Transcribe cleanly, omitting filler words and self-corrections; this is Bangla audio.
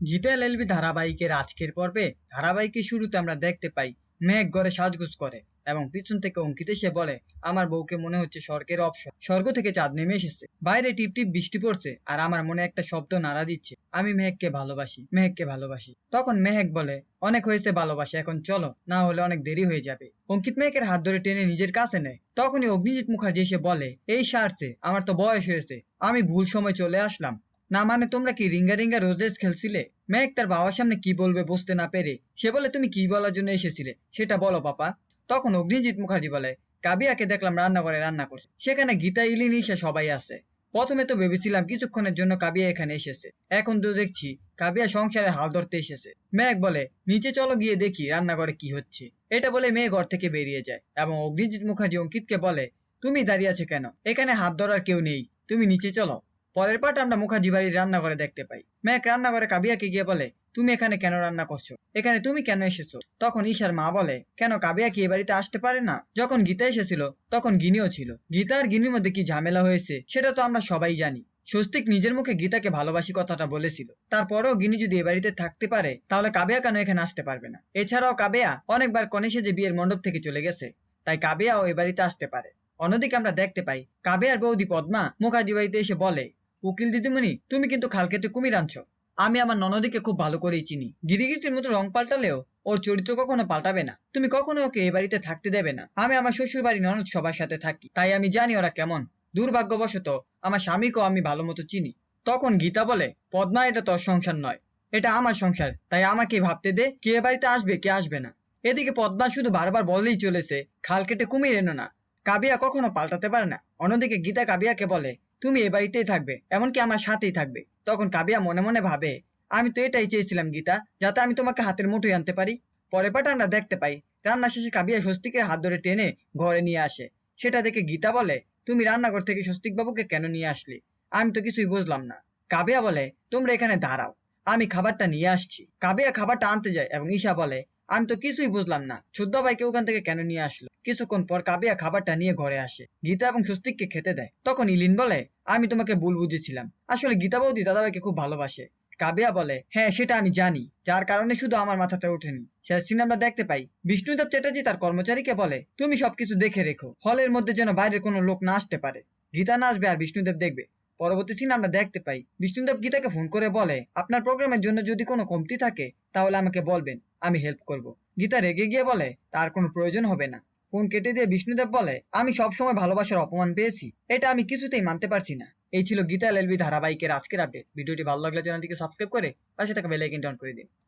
গীতা এলএলবি ধারাবাহিকের আজকের পর্বে ধারাবাহিকের শুরুতে আমরা দেখতে পাই মেঘ ঘরে সাজগোজ করে এবং পিছন থেকে অঙ্কিত এসে বলে, আমার বউকে মনে হচ্ছে স্বর্গের অপসর, স্বর্গ থেকে চাঁদ নেমে এসেছে, বাইরে টিপ টিপ বৃষ্টি পড়ছে আর আমার মনে একটা শব্দ নাড়া দিচ্ছে, আমি মেহেককে ভালোবাসি, মেহেককে ভালোবাসি। তখন মেহেক বলে, অনেক হয়েছে ভালোবাসা, এখন চলো, না হলে অনেক দেরি হয়ে যাবে। অঙ্কিত মেহেকের হাত ধরে টেনে নিজের কাছে নেয়। তখনই অগ্নিজিৎ মুখার্জি এসে বলে, এই সারছে, আমার তো বয়স হয়েছে, আমি ভুল সময় চলে আসলাম। না মানে তোমরা কি রিঙ্গা রিঙ্গা রোজেস খেলছিলে? মেঘ তার বাবার সামনে কি বলবে বুঝতে না পেরে সে বলে, তুমি কি বলার জন্য এসেছিলে সেটা বলো পাপা। তখন অগ্নিজিৎ মুখার্জি বলে, কাবিয়াকে দেখলাম রান্নাঘরে রান্না করছে, সেখানে গীতা ইলিন ঈশা সবাই আছে। প্রথমে তো ভেবেছিলাম কিছুক্ষণের জন্য কাবিয়া এখানে এসেছে, এখন তো দেখছি কাবিয়া সংসারে হাল ধরতে এসেছে। মেঘ বলে, নিচে চলো গিয়ে দেখি রান্নাঘরে কি হচ্ছে। এটা বলে মেয়ে ঘর থেকে বেরিয়ে যায় এবং অগ্নিজিৎ মুখার্জি অঙ্কিতকে বলে, তুমি দাঁড়িয়ে আছে কেন, এখানে হাত ধরার কেউ নেই, তুমি নিচে চলো। পরের পাট আমরা মুখার্জি বাড়ির রান্নাঘরে দেখতে পাই। মেঘ রান্নাঘরে কাবিয়াকে গিয়ে বলে, তুমি এখানে কেন রান্না করছো, এখানে তুমি কেন এসেছো? তখন ঈশার মা বলে, কেন কাবিয়া কি এ বাড়িতে আসতে পারে না? যখন গীতা এসেছিল তখন গিনিও ছিল, গীতা আর গিনির মধ্যে কি ঝামেলা হয়েছে সেটা তো আমরা সবাই জানি। স্বস্তিক নিজের মুখে গীতাকে ভালোবাসি কথাটা বলেছিল, তারপরেও গিনি যদি এ বাড়িতে থাকতে পারে তাহলে কাবিয়া কেন এখানে আসতে পারবে না? এছাড়াও কাবিয়া অনেকবার কনে সেজে বিয়ের মণ্ডপ থেকে চলে গেছে, তাই কাবিয়াও এ বাড়িতে আসতে পারে। অন্যদিকে আমরা দেখতে পাই কাবিয়ার বৌদি পদ্মা মুখার্জি বাড়িতে এসে বলে, উকিল দিদিমণি, তুমি কিন্তু খাল কেটে কুমির আনছো। আমি আমার ননদীকে খুব ভালো করেই চিনি, গিরিগিটির মতো রং পাল্টালেও ওর চরিত্র কখনো পাল্টাবে না, তুমি কখনো ওকে এ বাড়িতে থাকতে দেবে না। আমি আমার শ্বশুর বাড়ি ননদ সবার সাথে থাকি, তাই আমি জানি ওরা কেমন। দুর্ভাগ্যবশত আমার স্বামীকেও আমি ভালো মতো চিনি। তখন গীতা বলে, পদ্মা, এটা তোর সংসার নয়, এটা আমার সংসার, তাই আমাকে ভাবতে দে কে এ বাড়িতে আসবে কে আসবে না। এদিকে পদ্মা শুধু বারবার বললেই চলেছে, খাল কেটে কুমির এনো না, কাবিয়া কখনো পাল্টাতে পারে না। অন্যদিকে গীতা কাবিয়াকে বলে, তুমি এ বাড়িতেই থাকবে, এমনকি আমার সাথেই থাকবে। তখন কাবিয়া মনে মনে ভাবে, আমি তো এটাই চেয়েছিলাম গীতা, যাতে আমি তোমাকে হাতের মুঠোয় আনতে পারি। পরে পাটা আমরা দেখতে পাই রান্না শেষে কাবিয়া স্বস্তিকের হাত ধরে টেনে ঘরে নিয়ে আসে। সেটা দেখে গীতা বলে, তুমি রান্নাঘর থেকে স্বস্তিক বাবুকে কেন নিয়ে আসলে? আমি তো কিছুই বুঝলাম না। কাবিয়া বলে, তোমরা এখানে দাঁড়াও, আমি খাবারটা নিয়ে আসছি। কাবিয়া খাবারটা আনতে যায় এবং ঈশা বলে, আমি তো কিছুই বুঝলাম না, ছোদ্দা ভাইকে ওখান থেকে কেন নিয়ে আসলো? কিছুক্ষণ পর কাবিয়া খাবারটা নিয়ে ঘরে আসে, গীতা এবং স্বস্তিককে খেতে দেয়। তখন ইলিন বলে, আমি তোমাকে ভুল বুঝেছিলাম, আসলে গীতা বৌদি দাদাভাইকে খুব ভালোবাসে। কাবিয়া বলে, হ্যাঁ সেটা আমি জানি, যার কারণে শুধু আমার মাথাতে ওঠেনি। শেষ সিনে আমরা দেখতে পাই বিষ্ণুদেব চ্যাটার্জি তার কর্মচারীকে বলে, তুমি সবকিছু দেখে রেখো, হলের মধ্যে যেন বাইরের কোনো লোক না আসতে পারে। গীতা না আসবে আর বিষ্ণুদেব দেখবে। পরবর্তী সিনে আমরা দেখতে পাই বিষ্ণুদেব গীতাকে ফোন করে বলে, আপনার প্রোগ্রামের জন্য যদি কোনো কমতি থাকে তাহলে আমাকে বলবেন, আমি হেল্প করব। গীতা রেগে গিয়ে বলে, তার কোনো প্রয়োজন হবে না। ফোন কেটে দিয়ে বিষ্ণুদেব বলে, আমি সবসময় ভালোবাসার অপমান পেয়েছি, এটা আমি কিছুতেই মানতে পারছি না। এই ছিল গীতা এলএলবি ধারাবাহিকের আজকের আপডেট। ভিডিওটি ভালো লাগলে চ্যানেলটিকে সাবস্ক্রাইব করে পাশে থাকা বেল আইকনটি অন করে দিন।